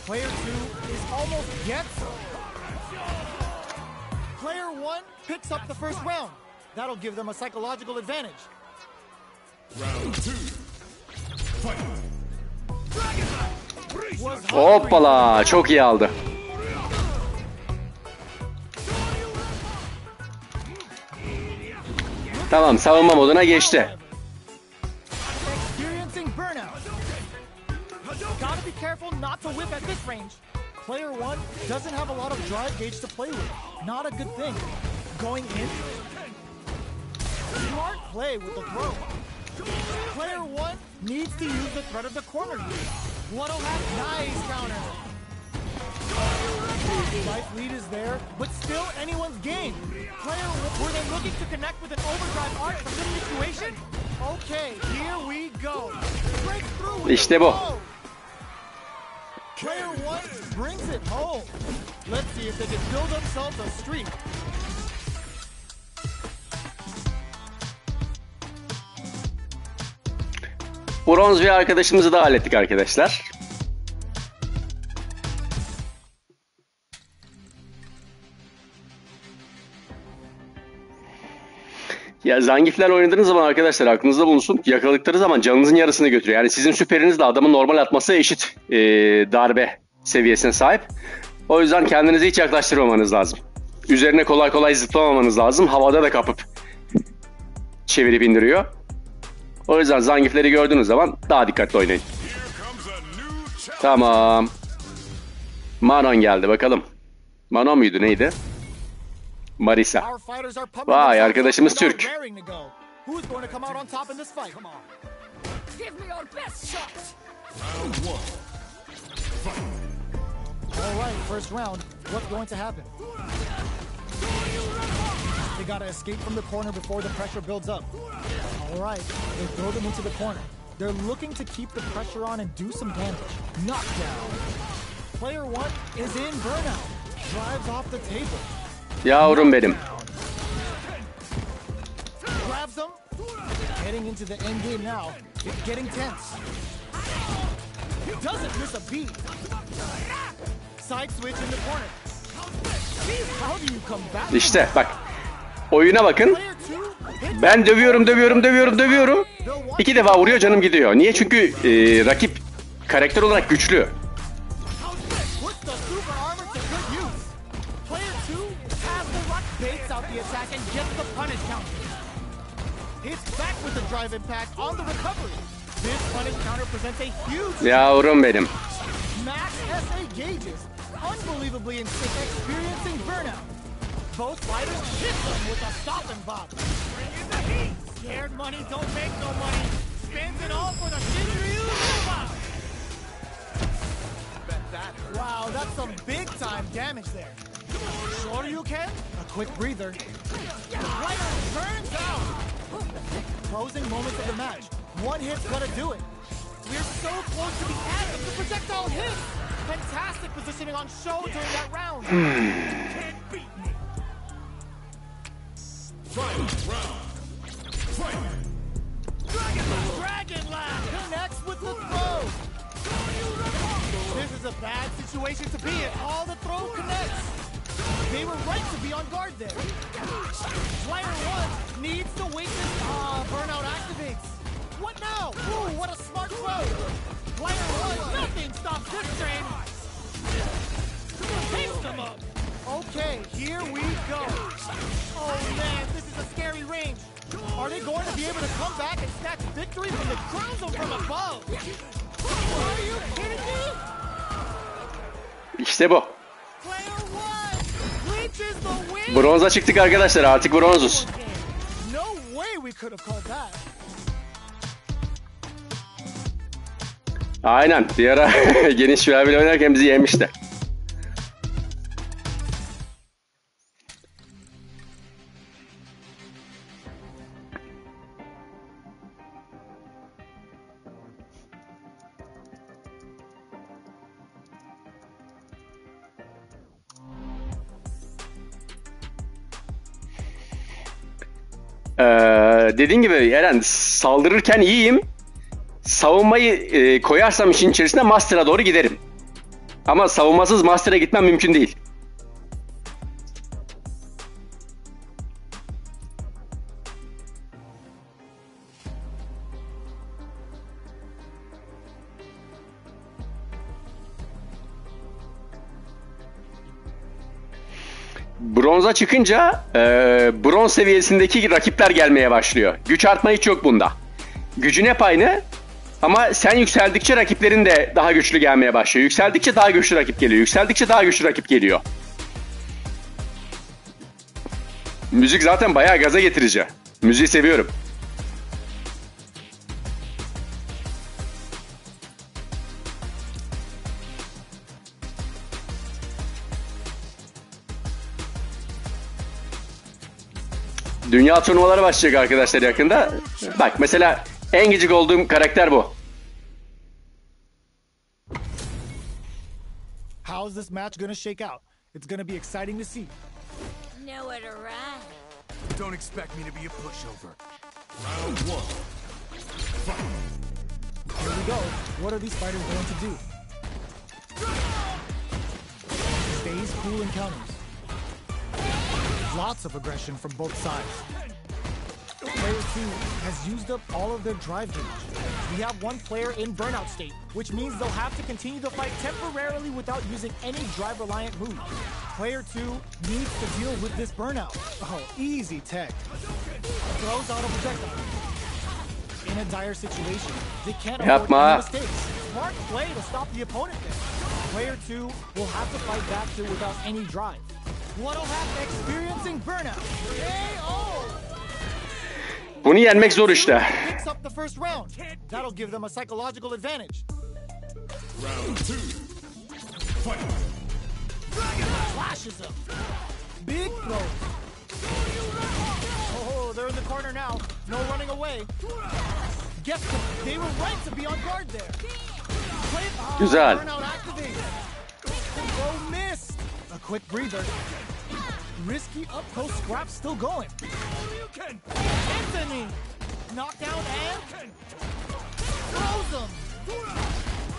Player two is almost gets. Player one picks up the first round. That'll give them a psychological advantage. Round two. Fight. Hoppala, çok iyi aldı. Tamam, savunma moduna geçti. Player one doesn't have a lot of drive gauge to play with. Not a good thing. Going in. Smart play with the throw. Player one needs to use the threat of the corner. What'll happen? Nice counter. Life lead is there, but still anyone's game. Player, were they looking to connect with an overdrive arc from this situation? Okay, here we go. Breakthrough with İşte bu. Player one brings it home. Let's see if they can build themselves a streak. Bronz bir arkadaşımızı da hallettik arkadaşlar. Ya Zangief'lerle oynadığınız zaman arkadaşlar aklınızda bulunsun. Yakaladıkları zaman canınızın yarısını götürüyor. Yani sizin süperinizle adamın normal atması eşit darbe seviyesine sahip. O yüzden kendinizi hiç yaklaştırmamanız lazım. Üzerine kolay kolay zıplamamanız lazım. Havada da kapıp çevirip indiriyor. O yüzden Zangief'leri gördüğünüz zaman daha dikkatli oynayın. Tamam. Manon geldi bakalım. Manon muydu neydi? Marisa. Vay arkadaşımız Türk. They gotta escape from the corner before the pressure builds up. All right, they throw them into the corner. They're looking to keep the pressure on and do some damage. Knockdown. Player one is in burnout. Drives off the table. Yavrum benim. Grabs them. Heading into the end game now. It's getting tense. Doesn't miss a beat. Side switch in the corner. How do you come back? İşte bak. Oyuna bakın. Ben dövüyorum. 2 defa vuruyor, canım gidiyor. Niye? Çünkü rakip karakter olarak güçlü. Yavrum benim. Both fighters hit them with a stop and bop. Scared money don't make no money. Spends it all for the Shinryu robot. Wow, that's some big time damage there. Sure you can? A quick breather. Right turns out. Closing moments of the match. One hit's gonna do it. We're so close to the end of the projectile hit. Fantastic positioning on show during that round. Can't beat me. Dragon Lash connects with the throw. This is a bad situation to be in. All the throw connects. They were right to be on guard there. Player 1 needs to wait this. Burnout activates. What now? Ooh, what a smart throw. Player 1, nothing stops this train. Takes them up. Okay, here we go. Oh man, this is a scary range. Are they going to be able to come back and snatch victory from the crown zone from above? Are you kidding me? İşte bu. Player 1 clinches the win. Bronza çıktık arkadaşlar, artık bronzuz. No way we could have called that. Aynen, bir ara geniş sürabiyle oynarken bizi yemişti. Dediğin gibi Eren, saldırırken iyiyim. Savunmayı koyarsam işin içerisine Master'a doğru giderim. Ama savunmasız Master'a gitmem mümkün değil. Bronza çıkınca bronz seviyesindeki rakipler gelmeye başlıyor. Güç artma hiç yok bunda. Gücün hep aynı ama sen yükseldikçe rakiplerin de daha güçlü gelmeye başlıyor. Yükseldikçe daha güçlü rakip geliyor. Yükseldikçe daha güçlü rakip geliyor. Müzik zaten bayağı gaza getirici. Müziği seviyorum. Dünya turnuvaları başlayacak arkadaşlar yakında. Bak mesela en gıcık olduğum karakter bu. How's this match gonna shake out? It's gonna be exciting to see. Nowhere to run. Don't expect me to be a pushover. Round 1. Fight. Here we go. What are these fighters going to do? Stays cool and counters. Lots of aggression from both sides. Player 2 has used up all of their drive gauge. We have one player in burnout state, which means they'll have to continue the fight temporarily without using any drive-reliant moves. Player 2 needs to deal with this burnout. Oh, easy tech. Throws out a projectile. In a dire situation, they can't afford any mistakes. Smart play to stop the opponent there. Player 2 will have to fight back here without any drive. What'll happen experiencing burnout? Bunu yenmek zor işte. Picks up the first round. That'll give them a psychological advantage. Round 2. Fight. Flashes him. Big throw. Oh, they're in the corner now. No running away. Guess them. They were right to be on guard there. Güzel. Burnout activated. Oh, missed. A quick breather. Risky up close scrap still going. Anthony! Knockdown and throws him!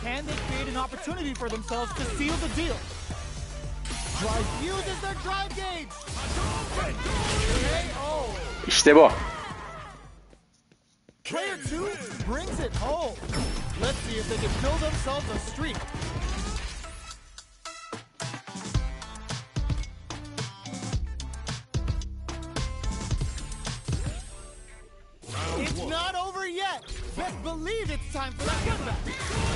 Can they create an opportunity for themselves to seal the deal? Drive uses their drive gauge. KO. İşte bu. Player 2 brings it home. Let's see if they can build themselves a streak. It's not over yet. Best believe it's time for that comeback.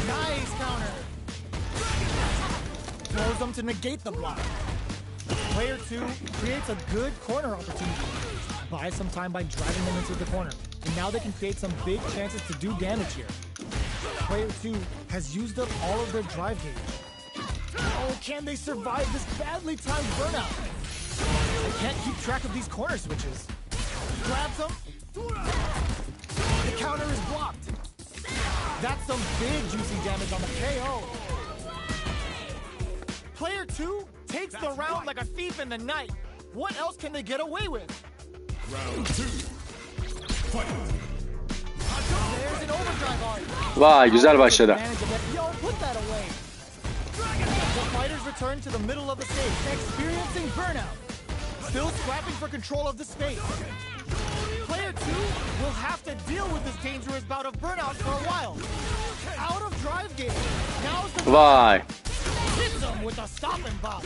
Nice counter. Throws them to negate the block. Player 2 creates a good corner opportunity. Buys some time by driving them into the corner. And now they can create some big chances to do damage here. Player 2 has used up all of their drive gauge. Oh, can they survive this badly timed burnout? They can't keep track of these corner switches. Grabs them. The counter is blocked. That's some big juicy damage on the KO. Player 2 takes the round like a thief in the night. What else can they get away with? Round 2. Fight. There's an overdrive arc. Vay, güzel başladı. Yo, put that away. The fighters return to the middle of the stage, experiencing burnout. Still scrapping for control of the space. Player 2 will have to deal with this dangerous bout of burnout for a while. Out of drive gauge. Now's the Vay. hits him with a stop and bop.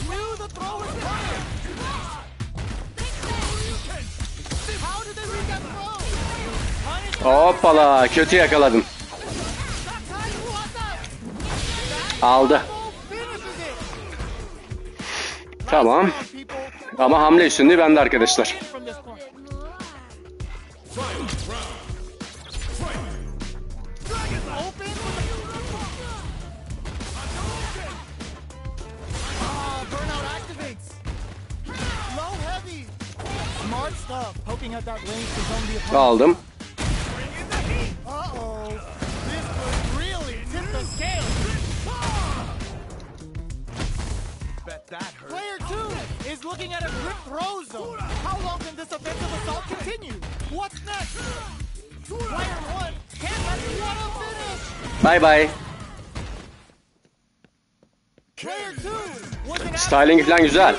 Knew the throw was coming. How did they read that throw? Hoppala, kötü yakaladın. Aldı. Tamam. Ama hamle üstünlüğü bende arkadaşlar. Aldım. Player 2 is looking at a grip throw zone. How long can this offensive assault continue? What's next? Player 1 can't let one finish. Bye bye. Player 2 was an Styling falan güzel.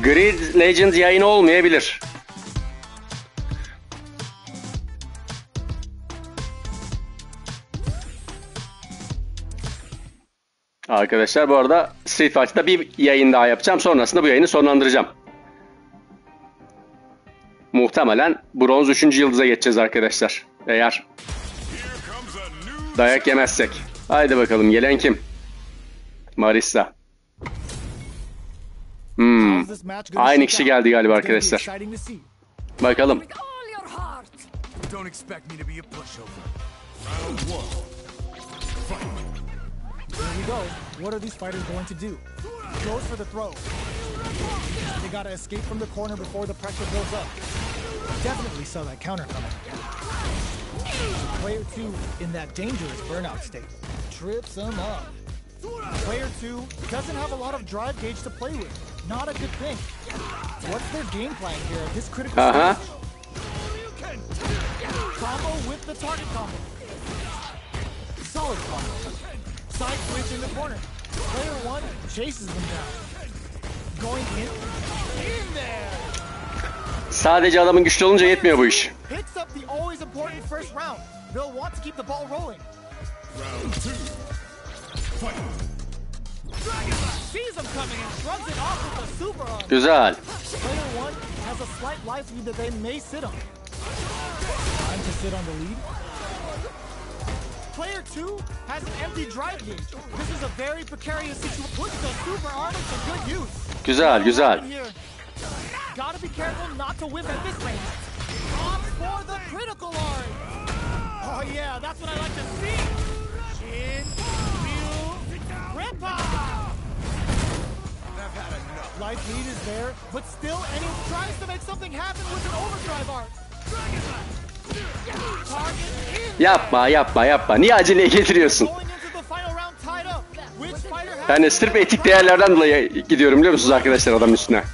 Grid Legend yayını olmayabilir. Arkadaşlar bu arada Street Fighter'da bir yayın daha yapacağım. Sonrasında bu yayını sonlandıracağım. Muhtemelen Bronz 3. yıldıza geçeceğiz arkadaşlar. Eğer dayak yemezsek. Haydi bakalım, gelen kim? Marissa. Aynı kişi geldi galiba arkadaşlar. Bakalım. Don't expect me to be a pushover. Round 1. Fight. Here we go. What are these fighters going to do? Goes for the throw. They gotta escape from the corner before the pressure builds up. Definitely saw that counter coming. Player 2 in that dangerous burnout state. Trips him up. Player 2 doesn't have a lot of drive gauge to play with. Not a good thing. What's their game plan here at this critical stage? Combo with the target combo. Solid combo. Side switch in the corner. Player 1 chases them down. Going in there. Sadece adamın güçlü olunca yetmiyor bu iş. Picks up the always important first round. They'll want to keep the ball rolling. Round 2. Fight. Sees him coming and shrugs it off with a super arm. Güzel. Player 1 has a slight life lead that they may sit on. Time to sit on the lead. Player 2 has an empty drive gauge. This is a very precarious situation. Puts the super arm to good use. Güzel, güzel. Gotta be careful not to whiff at this range. Opts for the critical arm. Oh yeah, that's what I like to see. Shin, Ryu, Rippa. I've had enough. Life lead is there, but still, and he tries to make something happen with an overdrive arc. Yapma, yapma, yapma. Niye aceleye getiriyorsun? Yani sırf etik değerlerden dolayı gidiyorum, biliyor musunuz arkadaşlar, adamın üstüne.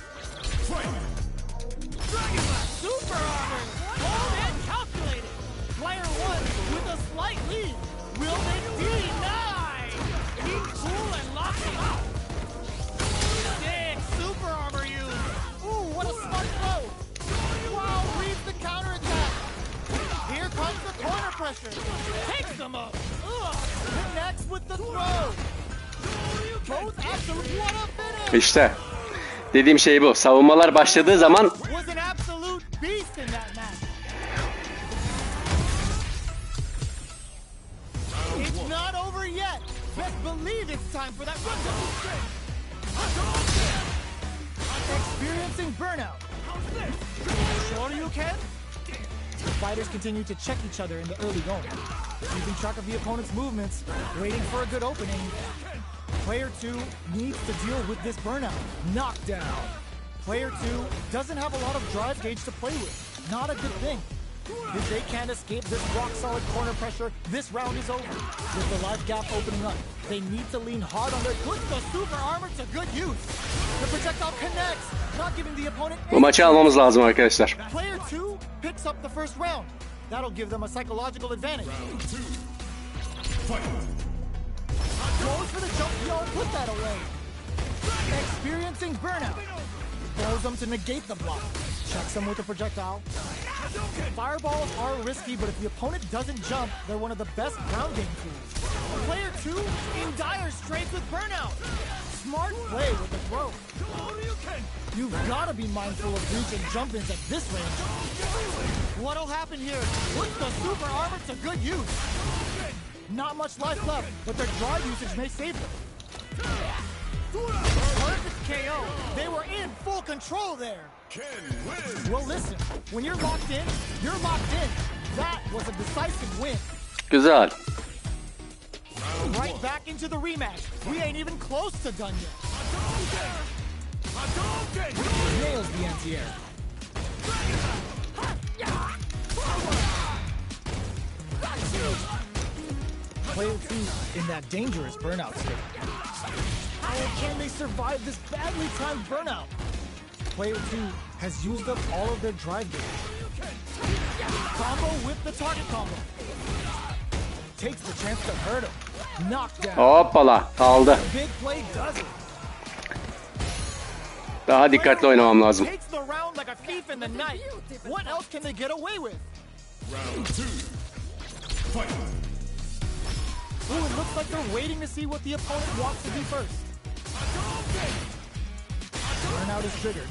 İşte dediğim şey bu. Savunmalar başladığı zaman experiencing burnout. Sure you can? Fighters continue to check each other in the early going, keeping track of the opponent's movements, waiting for a good opening. Player 2 needs to deal with this burnout. Knockdown. Player 2 doesn't have a lot of drive gauge to play with. Not a good thing. If they can't escape this rock-solid corner pressure, this round is over. With the life gap opening up, they need to lean hard on their puts the super armor to good use. The projectile connects, not giving the opponent bu maçı almamız lazım arkadaşlar. Player 2 picks up the first round. That'll give them a psychological advantage. Goes for the jump, put that away. Experiencing burnout. Throws them to negate the block. Checks them with a projectile. Fireballs are risky, but if the opponent doesn't jump, they're one of the best ground game tools. Player 2 in dire straits with burnout. Smart play with the throw. You've got to be mindful of reach and jump-ins at this range. What'll happen here? Put the super armor to good use. Not much life left, but their drive usage may save them. Perfect KO. They were in full control there. Well, listen. When you're locked in, you're locked in. That was a decisive win. Güzel. Right back into the rematch. We ain't even close to done yet. Nails the anti-air. Player 2 in that dangerous burnout state. How can they survive this badly timed burnout? Player 2 has used up all of their drive gauge. Combo with the target combo. Takes the chance to hurt him. Knockdown. Hoppala, aldı. Big play does it. Daha dikkatli oynamam lazım. Takes the round like a thief in the night. What else can they get away with? Round 2. Fight. Ooh, it looks like they're waiting to see what the opponent wants to do first. Burnout is triggered.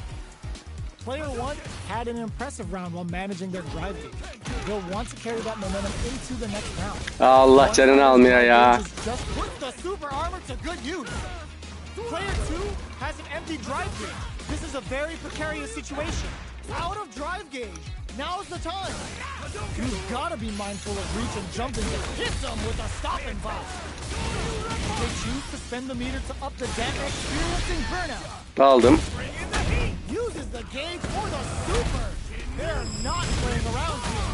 Player 1 had an impressive round while managing their drive gauge. They'll want to carry that momentum into the next round. Allah canını almıyor ya. Just put the super armor to good use. Player 2 has an empty drive gauge. This is a very precarious situation. Out of drive gauge. Now's the time. You've got to be mindful of reach and jumping to hit them with a stopping box. They choose to spend the meter to up the damage, experiencing burnout. Aldım. Uses the gauge for the super. They're not playing around here.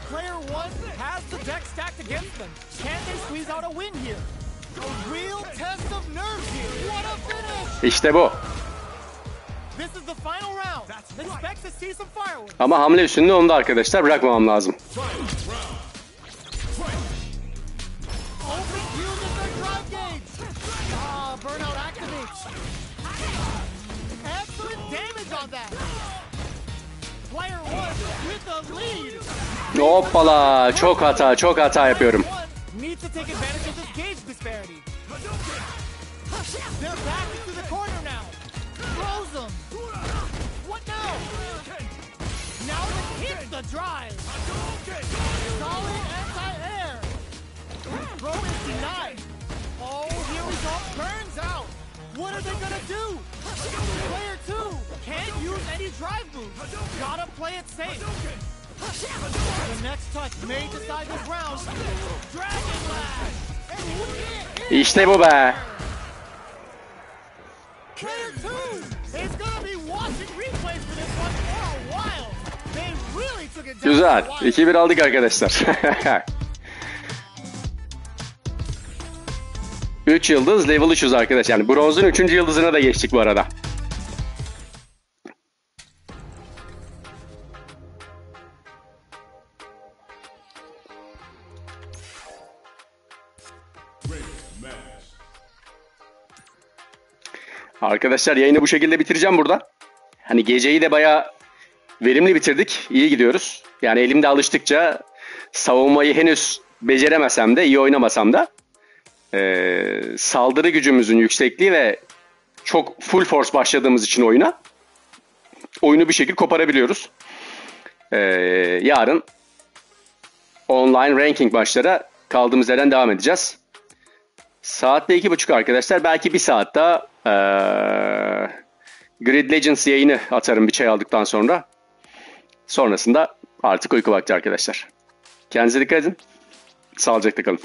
Player 1 has the deck stacked against them. Can they squeeze out a win here? A real test of nerves here. What a finish! İşte bu. This is the final round. Expect to see some fireworks. Ama hamle üstünde onu da arkadaşlar bırakmamam lazım. Open uses their drive gauge. Burnout activates. Excellent damage on that. Player 1 with the lead. Hoppala, çok hata yapıyorum. Needs to take advantage of this gauge disparity. They're back into the corner now. Throws them. What now? Now it hits the drive. Solid anti-air. Throw is denied. Oh, here we go. Burns out. What are they gonna do? Player 2 can't use any drive moves. Gotta play it safe. The next touch may decide this round. Dragon Lash. İşte bu be. Player 2 is gonna be watching replays for this one for a while. They really took it down. Güzel. 2-1 aldık arkadaşlar. 3 yıldız level 3'üz arkadaşlar. Yani bronzun 3. yıldızına da geçtik bu arada. Arkadaşlar yayını bu şekilde bitireceğim burada. Hani geceyi de bayağı verimli bitirdik. İyi gidiyoruz. Yani elimde alıştıkça savunmayı henüz beceremesem de, iyi oynamasam da saldırı gücümüzün yüksekliği ve çok full force başladığımız için oyunu bir şekilde koparabiliyoruz. Yarın online ranking maçlara kaldığımız yerden devam edeceğiz. Saatte 2.30 arkadaşlar. Belki bir saat daha Grid Legends yayını atarım bir çay aldıktan sonra. Sonrasında artık uyku vakti arkadaşlar. Kendinize dikkat edin. Sağlıcakla kalın.